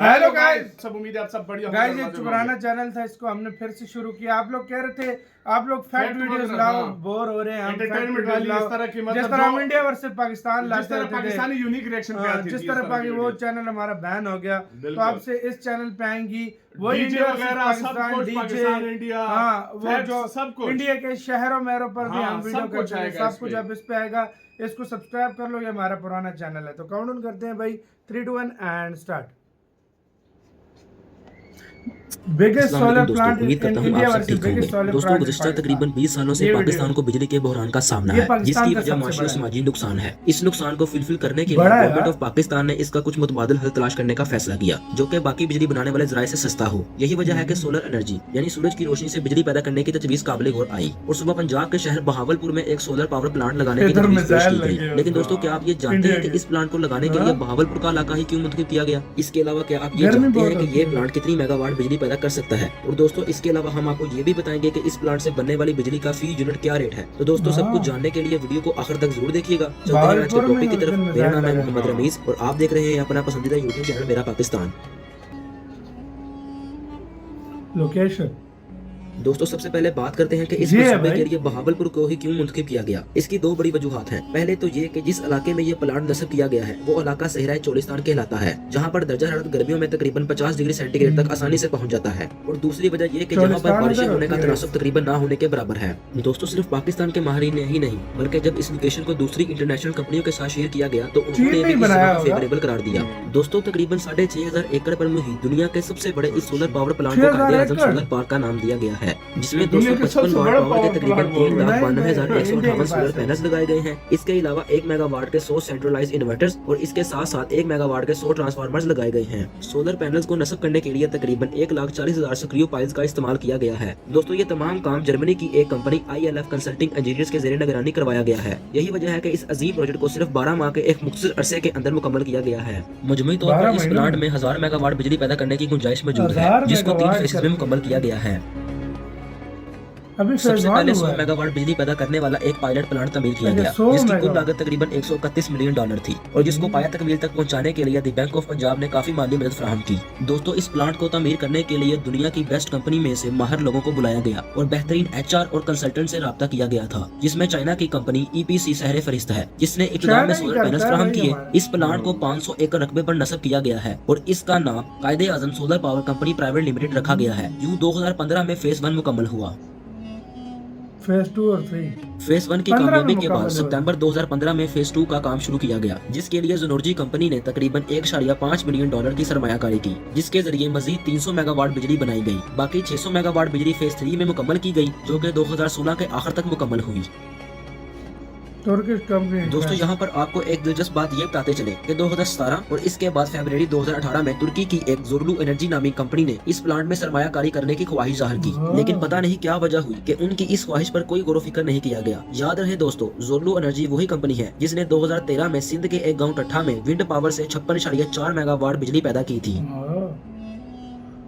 Hello guys, सब उम्मीद है आप सब बढ़िया गाइस ये पुराना चैनल था, इसको हमने फिर से शुरू किया। आप लोग कह रहे थे आप लोग फैक्ट वीडियोस लाओ, बोर हो रहे हैं, हम एंटरटेनमेंट वाली इस तरह की, जिस तरह हम इंडिया वर्सेस पाकिस्तान लाते थे, पाकिस्तानी यूनिक रिएक्शन पे आती थी, जिस तरह पाकि वो चैनल हमारा बैन हो गया, तो आपसे इस चैनल पे आएंगी वो इंडिया वगैरह सब कुछ, पाकिस्तान इंडिया, हाँ वो जो सब कुछ इंडिया के शहरों महरों पर भी हम वीडियो करते हैं, सब कुछ अब इस पे आएगा। इसको सब्सक्राइब कर लो, ये हमारा पुराना चैनल है। तो काउंटडाउन करते हैं भाई, 3 2 1 and start. Biggest solar plant उम्मीद करता हूं आप सब ठीक होंगे। दोस्तों गुज़िश्ता तकरीबन 20 सालों से पाकिस्तान को बिजली के बहरान का सामना है, जिसकी वजह माशी और समाजी नुकसान है। इस नुकसान को फुलफिल करने के लिए गवर्नमेंट ऑफ पाकिस्तान ने इसका कुछ मुतबादिल हल तलाश करने का फैसला किया, जो कि बाकी बिजली बनाने वाले जराए से सस्ता हो। यही वजह है कि सोलर एनर्जी यानी सूरज की रोशनी से बिजली पैदा करने की तजवीज काबिल गौर आई और सुबह पंजाब के शहर बहावलपुर में एक सोलर पावर प्लांट लगाने की तजवीज पेश की गई। लेकिन दोस्तों, क्या आप ये जानते हैं कि इस प्लांट को लगाने के लिए बहावलपुर का इलाका ही क्यों मुंतखब किया गया? इसके अलावा क्या आप ये जानते हैं कि ये प्लांट कितनी मेगावाट बिजली पैदा कर सकता है? और दोस्तों, इसके अलावा हम आपको ये भी बताएंगे कि इस प्लांट से बनने वाली बिजली का फी यूनिट क्या रेट है। तो दोस्तों, सब कुछ जानने के लिए वीडियो को आखिर तक जरूर देखिएगा। चलते हैं आज के टॉपिक की तरफ। मेरा नाम है मोहम्मद रमीज और आप देख रहे हैं अपना पसंदीदा यूट्यूब चैनल मेरा पाकिस्तान। लोकेशन दोस्तों, सबसे पहले बात करते हैं कि इस मंसूबे के लिए बहावलपुर को ही क्यों मुंतखब किया गया। इसकी दो बड़ी वजूहात हैं। पहले तो ये कि जिस इलाके में ये प्लांट नस्ब किया गया है वो इलाका सहराए चोलिस्तान कहलाता है, जहाँ पर दर्जा हरारत गर्मियों में तकरीबन 50 डिग्री सेंटीग्रेड तक आसानी से पहुँच जाता है। और दूसरी वजह ये कि जहाँ पर बारिशें होने का तनासब तकरीबन ना होने के बराबर है। दोस्तों, सिर्फ पाकिस्तान के माहिरीन ने ही नहीं बल्कि जब इस लोकेशन को दूसरी इंटरनेशनल कंपनियों के साथ शेयर किया गया तो उन्होंने भी फेवरेबल करार दिया। दोस्तों, तकरीबन 6,500 एकड़ पर मुहित दुनिया के सबसे बड़े इस सोलर पावर प्लांट को कायदे आजम सोलर पार्क का नाम दिया गया है, जिसमें 255 वाट पावर के तकरीबन 3,92,158 सोलर पैनल्स लगाए गए हैं। इसके अलावा 1 मेगावाट के 100 सेंट्रलाइज इन्वर्टर्स और इसके साथ साथ 1 मेगावाट के 100 ट्रांसफार्मर्स लगाए गए हैं। सोलर पैनल्स को नस्ब करने के लिए तकरीबन 1,40,000 सक्रिय पाइल्स का इस्तेमाल किया गया है। दोस्तों, ये तमाम काम जर्मनी की एक कंपनी ILF कंसल्टिंग इंजीनियर्स के ज़रिए निगरानी करवाया गया है। यही वजह है कि इस अजीम प्रोजेक्ट को सिर्फ 12 माह के एक मुख्तसर अरसे के अंदर मुकम्मल किया गया है। मजमूई तौर पर इस प्लांट में 1000 मेगावाट बिजली पैदा करने की गुंजाइश मौजूद है, जिसको 3 फेजेस में मुकम्मल किया गया है। सबसे पहले 100 मेगावाट बिजली पैदा करने वाला एक पायलट प्लांट तमीर किया गया, जिसकी कुल लागत तकरीबन 131 मिलियन डॉलर थी और जिसको पाया तकमील तक पहुंचाने के लिए द बैंक ऑफ पंजाब ने काफी माली मदद फराहम की। दोस्तों, इस प्लांट को तमीर करने के लिए दुनिया की बेस्ट कंपनी में से माहिर लोगों को बुलाया गया और बेहतरीन HR और कंसल्टेंट से राब्ता किया गया था, जिसमें चाइना की कंपनी EPC सहरे फरिश्त है, जिसने इब्तिदा में सोलर पैनल्स फराहम किए। इस प्लांट को 500 एकड़ रकबे पर नस्ब किया गया है और इसका नाम Quaide Azam solar power company private limited रखा गया है। 2015 में फेज 1 मुकम्मल हुआ। फेज 2 और 3 फेज 1 की कामयाबी के बाद सितंबर 2015 में फेज 2 का काम शुरू किया गया, जिसके लिए ज़नोर्जी कंपनी ने तकरीबन 1.5 मिलियन डॉलर की सरमायाकारी की, जिसके जरिए मजीद 300 मेगावाट बिजली बनाई गई। बाकी 600 मेगावाट बिजली फेज 3 में मुकम्मल की गई, जो कि 2016 के आखिर तक मुकम्मल हुई। Turkish company. दोस्तों, यहाँ पर आपको एक दिलचस्प बात ये बताते चले कि 2017 और इसके बाद फरवरी 2018 में तुर्की की एक जोरलू एनर्जी नामी कंपनी ने इस प्लांट में सरमायाकारी करने की ख्वाहिश जाहिर की, लेकिन पता नहीं क्या वजह हुई कि उनकी इस ख्वाहिश पर कोई गौर फिक्र नहीं किया गया। याद रहे दोस्तों, जोरलू एनर्जी वही कंपनी है जिसने 2013 में सिंध के एक गाँव टट्ठा में विंड पावर से 56.4 मेगावाट बिजली पैदा की थी।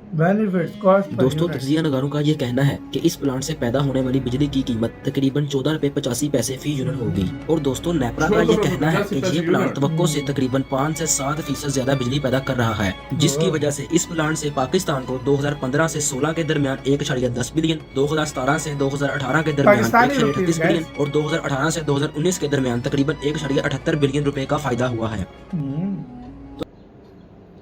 दोस्तों, तज्जिया नगारों का ये कहना है कि इस प्लांट से पैदा होने वाली बिजली की कीमत तकरीबन 14 रुपए 85 पैसे फी यूनिट होगी। और दोस्तों, नेपरा का ये कहना है कि ये प्लांट तवक्को से तकरीबन 5 से 7% ज्यादा बिजली पैदा कर रहा है, जिसकी वजह से इस प्लांट से पाकिस्तान को 2015 से 16 के दरमियान 1.10 बिलियन, 2017 से 2018 के दरमियान 1.38 बिलियन और 2018 से 2019 के दरमियान तकरीबन 1.78 बिलियन रुपए का फायदा हुआ है।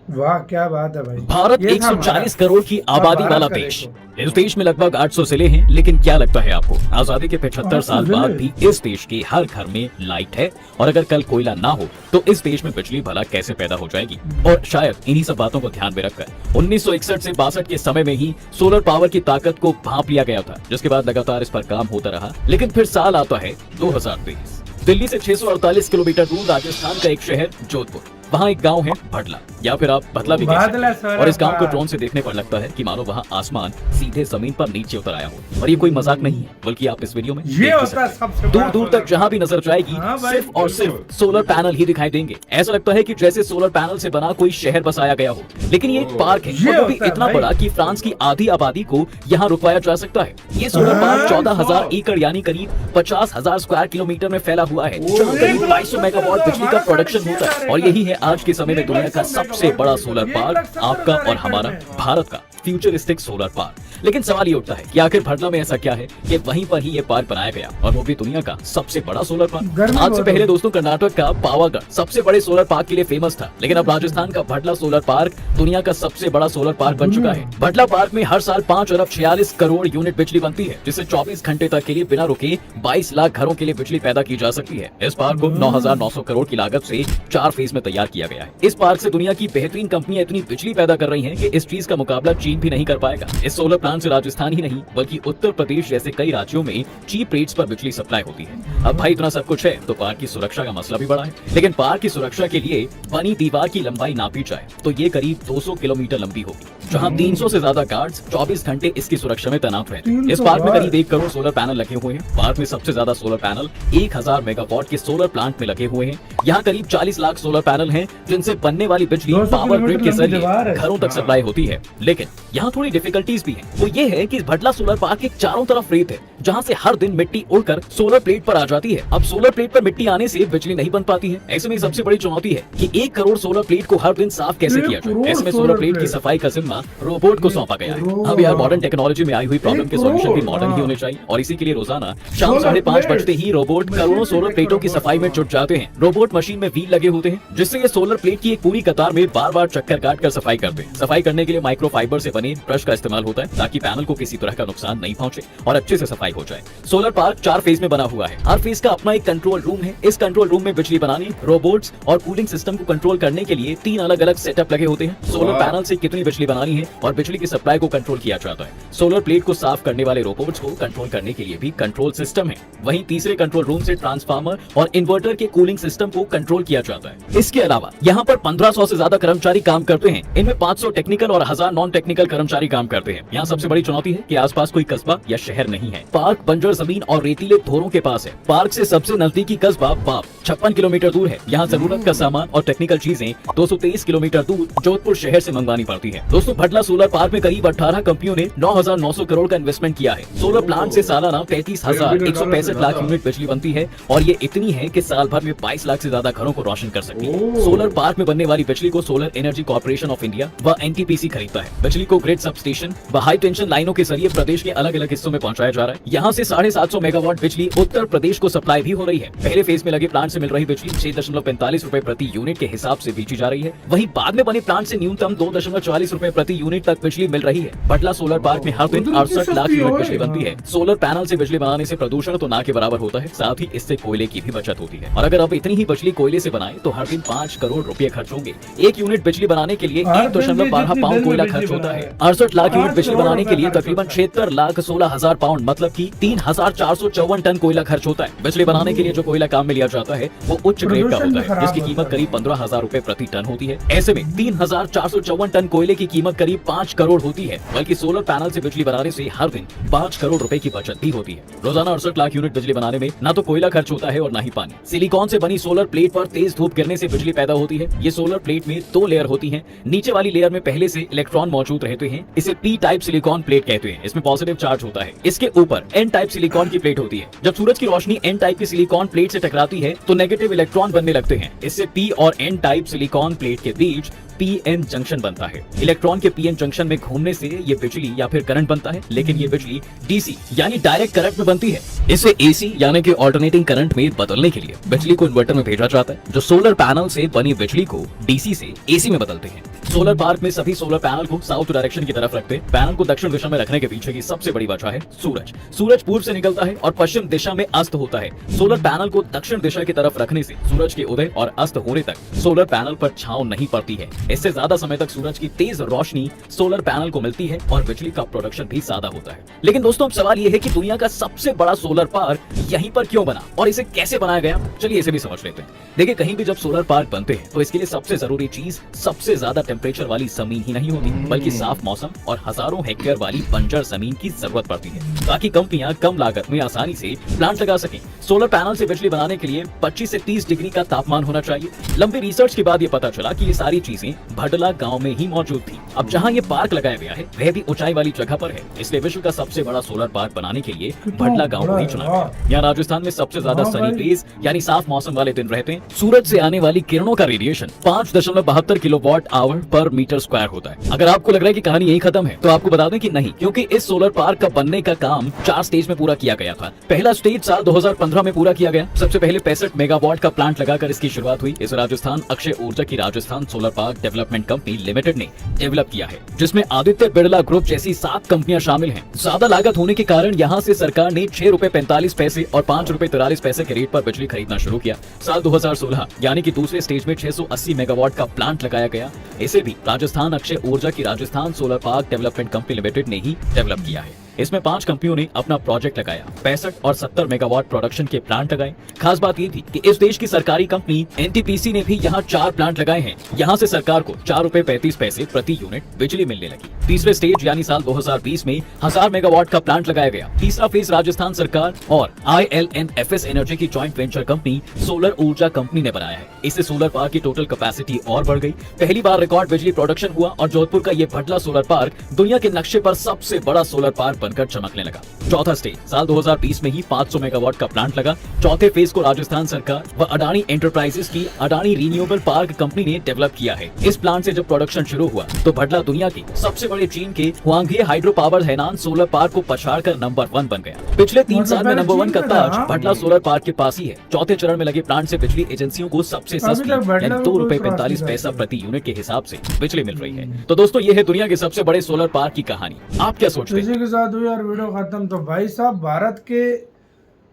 वाह, क्या बात है भाई। भारत 140 करोड़ की आबादी वाला देश। इस देश में लगभग 800 जिले हैं, लेकिन क्या लगता है आपको, आजादी के 75 साल बाद भी इस देश के हर घर में लाइट है? और अगर कल कोयला ना हो तो इस देश में बिजली भला कैसे पैदा हो जाएगी? और शायद इन्हीं सब बातों को ध्यान में रखकर 1961 से 62 के समय में ही सोलर पावर की ताकत को भांप लिया गया था, जिसके बाद लगातार इस पर काम होता रहा। लेकिन फिर साल आता है 2023। दिल्ली से 648 किलोमीटर दूर राजस्थान का एक शहर जोधपुर, वहाँ एक गांव है भटला, या फिर आप बदला भी कह सकते हैं। और इस गांव को ड्रोन से देखने पर लगता है कि मानो वहाँ आसमान सीधे जमीन पर नीचे उतर आया हो। और ये कोई मजाक नहीं है, बल्कि आप इस वीडियो में दूर दूर तक जहाँ भी नजर जाएगी सिर्फ और सिर्फ सोलर पैनल ही दिखाई देंगे। ऐसा लगता है कि जैसे सोलर पैनल से बना कोई शहर बसाया गया हो। लेकिन ये एक पार्क है, और वो भी इतना बड़ा कि फ्रांस की आधी आबादी को यहाँ रुकवाया जा सकता है। ये सोलर पार्क 14,000 एकड़ यानी करीब 50,000 स्क्वायर किलोमीटर में फैला हुआ है, जहाँ करीब 250 मेगावाट बिजली का प्रोडक्शन होता है। और यही है आज के समय में दुनिया का सबसे बड़ा सोलर पार्क आपका और हमारा भारत का फ्यूचरिस्टिक सोलर पार्क। लेकिन सवाल ये उठता है कि आखिर भटला में ऐसा क्या है कि वहीं पर ही ये पार्क बनाया गया और वो भी दुनिया का सबसे बड़ा सोलर पार्क। आज से पहले दोस्तों कर्नाटक का पावागढ़ सबसे बड़े सोलर पार्क के लिए फेमस था, लेकिन अब राजस्थान का भटला सोलर पार्क दुनिया का सबसे बड़ा सोलर पार्क बन चुका है। भटला पार्क में हर साल 5 अरब 46 करोड़ यूनिट बिजली बनती है, जिससे 24 घंटे तक के लिए बिना रुके 22 लाख घरों के लिए बिजली पैदा की जा सकती है। इस पार्क को 9,900 करोड़ की लागत से 4 फेज में तैयार किया गया है। इस पार्क से दुनिया की बेहतरीन कंपनियां इतनी बिजली पैदा कर रही हैं कि इस चीज का मुकाबला चीन भी नहीं कर पाएगा। इस सोलर प्लांट से राजस्थान ही नहीं बल्कि उत्तर प्रदेश जैसे कई राज्यों में चीप रेट्स पर बिजली सप्लाई होती है। अब भाई इतना सब कुछ है तो पार्क की सुरक्षा का मसला भी बड़ा है, लेकिन पार्क की सुरक्षा के लिए बनी दीवार की लंबाई नापी जाए तो ये करीब 200 किलोमीटर लंबी होगी, जहां 300 से ज्यादा गार्ड्स 24 घंटे इसकी सुरक्षा में तैनात रहते हैं। इस पार्क में करीब 1 करोड़ सोलर पैनल लगे हुए हैं। पार्क में सबसे ज्यादा सोलर पैनल 1000 मेगावाट के सोलर प्लांट में लगे हुए हैं। यहाँ करीब 40 लाख सोलर पैनल हैं, जिनसे बनने वाली बिजली पावर ग्रिड के जरिए घरों तक सप्लाई होती है। लेकिन यहाँ थोड़ी डिफिकल्टीज भी है। वो ये है कि भटला सोलर पार्क के चारों तरफ रेत है, जहाँ से हर दिन मिट्टी उड़कर सोलर प्लेट पर आ जाती है। अब सोलर प्लेट पर मिट्टी आने से बिजली नहीं बन पाती है। ऐसे में सबसे बड़ी चुनौती है कि 1 करोड़ सोलर प्लेट को हर दिन साफ कैसे किया जाए। ऐसे में सोलर प्लेट की सफाई का जिम्मा रोबोट को सौंपा गया है। अब यार मॉडर्न टेक्नोलॉजी में आई हुई प्रॉब्लम के सॉल्यूशन भी मॉडर्न ही होने चाहिए, और इसी के लिए रोजाना शाम 5:30 बजते ही रोबोट करोड़ों सोलर प्लेटों की सफाई में जुट जाते हैं। रोबोट मशीन में व्हील लगे होते हैं, जिससे ये सोलर प्लेट की एक पूरी कतार में बार बार चक्कर काट कर सफाई करते हैं। सफाई करने के लिए माइक्रो फाइबर से बने ब्रश का इस्तेमाल होता है, ताकि पैनल को किसी तरह का नुकसान नहीं पहुंचे और अच्छे से सफाई हो जाए। सोलर पार्क 4 फेज में बना हुआ है। हर फेज का अपना एक कंट्रोल रूम है। इस कंट्रोल रूम में बिजली बनाने, रोबोट्स और कूलिंग सिस्टम को कंट्रोल करने के लिए 3 अलग अलग सेटअप लगे होते हैं। सोलर पैनल से कितनी बिजली बनानी है और बिजली की सप्लाई को कंट्रोल किया जाता है। सोलर प्लेट को साफ करने वाले रोबोट्स को कंट्रोल करने के लिए भी कंट्रोल सिस्टम है। वहीं तीसरे कंट्रोल रूम से ट्रांसफार्मर और इन्वर्टर के कूलिंग सिस्टम को कंट्रोल किया जाता है। इसके अलावा यहाँ पर 1500 से ज्यादा कर्मचारी काम करते हैं। इनमें 500 टेक्निकल और 1000 नॉन टेक्निकल कर्मचारी काम करते हैं। यहाँ सबसे बड़ी चुनौती है कि आसपास कोई कस्बा या शहर नहीं है। पार्क बंजर जमीन और रेतीले धोरों के पास है। पार्क से सबसे नजदीकी कस्बा बाप 56 किलोमीटर दूर है। यहाँ जरूरत का सामान और टेक्निकल चीजें 223 किलोमीटर दूर जोधपुर शहर से मंगवानी पड़ती है। दोस्तों भटला सोलर पार्क में करीब 18 कंपनियों ने 9,900 करोड़ का इन्वेस्टमेंट किया है। सोलर प्लांट से सालाना 33,165 लाख यूनिट बिजली बनती है, और ये इतनी है कि साल भर में 22 लाख से ज्यादा घरों को रोशन कर सकती है। सोलर पार्क में बनने वाली बिजली को solar energy corporation of India व एनटीपीसी खरीदता है। बिजली को ग्रिड सब स्टेशन व हाई टेंशन लाइनों के जरिए प्रदेश के अलग अलग हिस्सों में पहुंचाया जा रहा है। यहाँ से 750 मेगावाट बिजली उत्तर प्रदेश को सप्लाई भी हो रही है। पहले फेज में लगे प्लांट से मिल रही बिजली 6.45 रुपए प्रति यूनिट के हिसाब से बेची जा रही है। वहीं बाद में बने प्लांट से न्यूनतम 2.44 रुपए प्रति यूनिट तक बिजली मिल रही है। भटला सोलर पार्क में हर दिन 68 लाख यूनिट बिजली बनती है। सोलर पैनल से बिजली बनाने से प्रदूषण तो ना के बराबर होता है, साथ ही इससे कोयले की भी बचत होती है। और अगर आप इतनी ही बिजली कोयले से बनाए तो हर दिन 5 करोड़ रुपए खर्च होंगे। 1 यूनिट बिजली बनाने के लिए 1.12 पाउंड कोयला खर्च होता है। 68 लाख यूनिट बिजली बनाने के लिए तकरीबन 76,16,000 पाउंड मतलब की 3,454 टन कोयला खर्च होता है। बिजली बनाने के लिए जो कोयला काम में लिया जाता है वो उच्च ग्रेड का होता है, जिसकी कीमत करीब 15,000 रुपए प्रति टन होती है। ऐसे में 3,454 टन कोयले की कीमत करीब 5 करोड़ होती है। बल्कि सोलर पैनल से बिजली बनाने से हर दिन 5 करोड़ रुपए की बचत भी होती है। रोजाना 68 लाख यूनिट बिजली बनाने में ना तो कोयला खर्च होता है और ना ही पानी। सिलिकॉन से बनी सोलर प्लेट पर तेज धूप गिरने से बिजली पैदा होती है। ये सोलर प्लेट में 2 लेयर होती है। नीचे वाली लेयर में पहले से इलेक्ट्रॉन मौजूद रहते हैं। इसे पी टाइप सिलिकॉन प्लेट कहते हैं। इसमें पॉजिटिव चार्ज होता है। इसके ऊपर एन टाइप सिलिकॉन की प्लेट होती है। जब सूरज की रोशनी एन टाइप की सिलिकॉन प्लेट से टकराती है तो नेगेटिव इलेक्ट्रॉन बनने लगते हैं। इससे पी और एन टाइप सिलिकॉन प्लेट के बीच पीएन जंक्शन बनता है। इलेक्ट्रॉन के पीएन जंक्शन में घूमने से ये बिजली या फिर करंट बनता है, लेकिन ये बिजली डीसी यानी डायरेक्ट करंट में बनती है। इसे एसी यानी कि ऑल्टरनेटिंग करंट में बदलने के लिए बिजली को इन्वर्टर में भेजा जाता है, जो सोलर पैनल से बनी बिजली को डीसी से एसी में बदलते हैं। सोलर पार्क में सभी सोलर पैनल को साउथ डायरेक्शन की तरफ रखते हैं। पैनल को दक्षिण दिशा में रखने के पीछे की सबसे बड़ी वजह है सूरज। सूरज पूर्व से निकलता है और पश्चिम दिशा में अस्त होता है। सोलर पैनल को दक्षिण दिशा की तरफ रखने से सूरज के उदय और अस्त होने तक सोलर पैनल पर छांव नहीं पड़ती है। इससे ज्यादा समय तक सूरज की तेज रोशनी सोलर पैनल को मिलती है और बिजली का प्रोडक्शन भी ज्यादा होता है। लेकिन दोस्तों अब सवाल ये है कि दुनिया का सबसे बड़ा सोलर पार्क यहीं पर क्यों बना और इसे कैसे बनाया गया? चलिए इसे भी समझ लेते हैं। देखिए, कहीं भी जब सोलर पार्क बनते हैं तो इसके लिए सबसे जरूरी चीज सबसे ज्यादा टेम्परेचर वाली जमीन ही नहीं होती, बल्कि साफ मौसम और हजारों हेक्टेयर वाली बंजर जमीन की जरूरत पड़ती है, ताकि कंपनियां कम लागत में आसानी से प्लांट लगा सकें। सोलर पैनल से बिजली बनाने के लिए 25 से 30 डिग्री का तापमान होना चाहिए। लंबी रिसर्च के बाद ये पता चला कि ये सारी चीजें में भडला गांव में ही मौजूद थी। अब जहां ये पार्क लगाया गया है वह भी ऊंचाई वाली जगह पर है, इसलिए विश्व का सबसे बड़ा सोलर पार्क बनाने के लिए भडला गांव को ही चुना गया। यहाँ राजस्थान में सबसे ज्यादा सनी डेज यानी साफ मौसम वाले दिन रहते हैं। सूरज से आने वाली किरणों का रेडिएशन 5.72 किलोवाट आवर पर मीटर स्क्वायर होता है। अगर आपको लग रहा है कि कहानी यही खत्म है तो आपको बता दें कि नहीं, क्योंकि इस सोलर पार्क का बनने का काम 4 स्टेज में पूरा किया गया था। पहला स्टेज साल 2015 में पूरा किया गया। सबसे पहले 65 मेगावाट का प्लांट लगाकर इसकी शुरुआत हुई। इस राजस्थान अक्षय ऊर्जा की Rajasthan solar park development company limited ने डेवलप किया है, जिसमें आदित्य बिरला ग्रुप जैसी 7 कंपनियां शामिल हैं। ज्यादा लागत होने के कारण यहाँ से सरकार ने 6 रुपए 45 पैसे और 5 रुपए 43 पैसे के रेट पर बिजली खरीदना शुरू किया। साल 2016 यानी कि दूसरे स्टेज में 680 मेगावाट का प्लांट लगाया गया। इसे भी राजस्थान अक्षय ऊर्जा की Rajasthan solar park development company limited ने ही डेवलप किया है। इसमें 5 कंपनियों ने अपना प्रोजेक्ट लगाया। 65 और 70 मेगावाट प्रोडक्शन के प्लांट लगाए। खास बात ये थी कि इस देश की सरकारी कंपनी एनटीपीसी ने भी यहाँ 4 प्लांट लगाए हैं। यहाँ से सरकार को 4 रुपए 35 पैसे प्रति यूनिट बिजली मिलने लगी। तीसरे स्टेज यानी साल 2020 में 1000 मेगावाट का प्लांट लगाया गया। तीसरा फेज राजस्थान सरकार और ILNFS एनर्जी की जॉइंट वेंचर कंपनी सोलर ऊर्जा कंपनी ने बनाया है। इससे सोलर पार्क की टोटल कैपेसिटी और बढ़ गई। पहली बार रिकॉर्ड बिजली प्रोडक्शन हुआ और जोधपुर का ये भडला सोलर पार्क दुनिया के नक्शे पर सबसे बड़ा सोलर पार्क बनकर चमकने लगा। चौथा स्टेज साल 2020 में ही 500 मेगावाट का प्लांट लगा। चौथे फेज को राजस्थान सरकार व अडानी एंटरप्राइजेस की अडानी रिन्यूएबल पार्क कंपनी ने डेवलप किया है। इस प्लांट से जब प्रोडक्शन शुरू हुआ तो भडला दुनिया के सबसे बड़े चीन के Huanghe hydro power Hainan solar park को पछाड़कर नंबर 1 बन गया। पिछले 3 साल में नंबर 1 का ताज भडला सोलर पार्क के पास ही है। चौथे चरण में लगे प्लांट से बिजली एजेंसियों को सबसे सस्ती यानी 2 रुपए 45 पैसा प्रति यूनिट के हिसाब से बिजली मिल रही है। तो दोस्तों, ये है दुनिया के सबसे बड़े सोलर पार्क की कहानी। आप क्या सोचते हैं? इसी के साथ हुई और वीडियो खत्म। तो भाई साहब, भारत के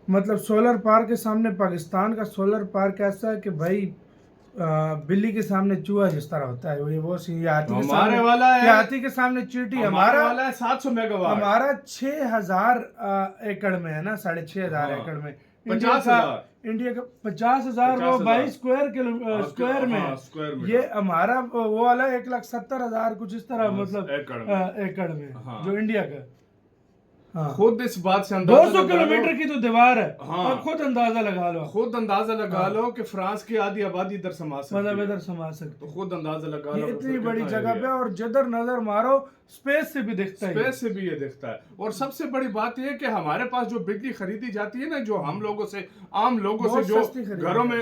मतलब सोलर पार्क के सामने पाकिस्तान का सोलर पार्क ऐसा है कि भाई बिल्ली के सामने चूहा जिस तरह होता है वो सीन। हमारे वाला है, हाथी के सामने चींटी। हमारा वाला है 700 मेगावाट। हमारा 6000 एकड़ में है ना, 6500 एकड़ में। 50,000 इंडिया का 50,000 वो भाई स्क्वायर में। ये हमारा वो वाला 1,70,000 कुछ इस तरह, मतलब एकड़ में जो इंडिया का। खुद इस बात से 200 किलोमीटर की तो दीवार है। और खुद अंदाजा लगा लो कि फ्रांस की आधी आबादी इधर समा सकती है। तो खुद अंदाजा लगा लो इतनी बड़ी जगह पे, और जिधर नजर मारो स्पेस से भी दिखता है। स्पेस से भी ये दिखता है। और सबसे बड़ी बात यह है कि हमारे पास जो बिजली खरीदी जाती है ना, जो हम लोगों से, आम लोगों से जो घरों में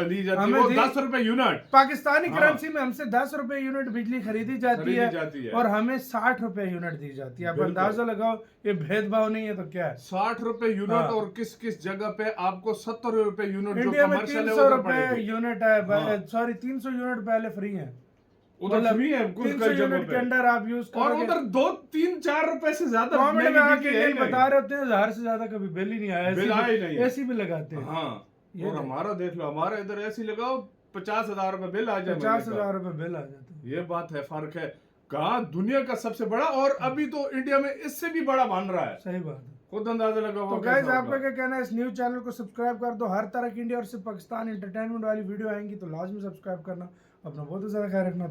ली जाती है, वो 10 रुपए यूनिट पाकिस्तानी करेंसी में हमसे 10 रुपए यूनिट बिजली खरीदी जाती है और हमें 60 रुपए यूनिट दी जाती है। अब अंदाजा लगाओ, ये भेदभाव नहीं है तो क्या है। 60 रुपए यूनिट और किस किस जगह पे आपको 70 रुपए यूनिट इंडिया में 300 रुपए यूनिट है। सॉरी, 300 यूनिट पहले फ्री है। उधर भी है कुछ 300 यूनिट के अंडर आप यूज और उधर 2, 3, 4 रुपए से ज्यादा बता रहे होते हैं 1000 से ज्यादा कभी बिल ही नहीं आया। एसी भी लगाते हैं। और हमारा देख लो, हमारा इधर एसी लगाओ 50,000 रुपए बिल आ जाए। 50,000 रुपए बिल आ जाता है। ये बात है, फर्क है। कहा दुनिया का सबसे बड़ा, और अभी तो इंडिया में इससे भी बड़ा बन रहा है। सही बात है, खुद अंदाजा लगाओ। तो गाइस, आपका क्या कहना है? इस न्यूज चैनल को सब्सक्राइब कर दो। हर तरह की इंडिया और सिर्फ पाकिस्तान एंटरटेनमेंट वाली वीडियो आएंगी तो लाजमी सब्सक्राइब करना। अपना बहुत ज्यादा ख्याल रखना।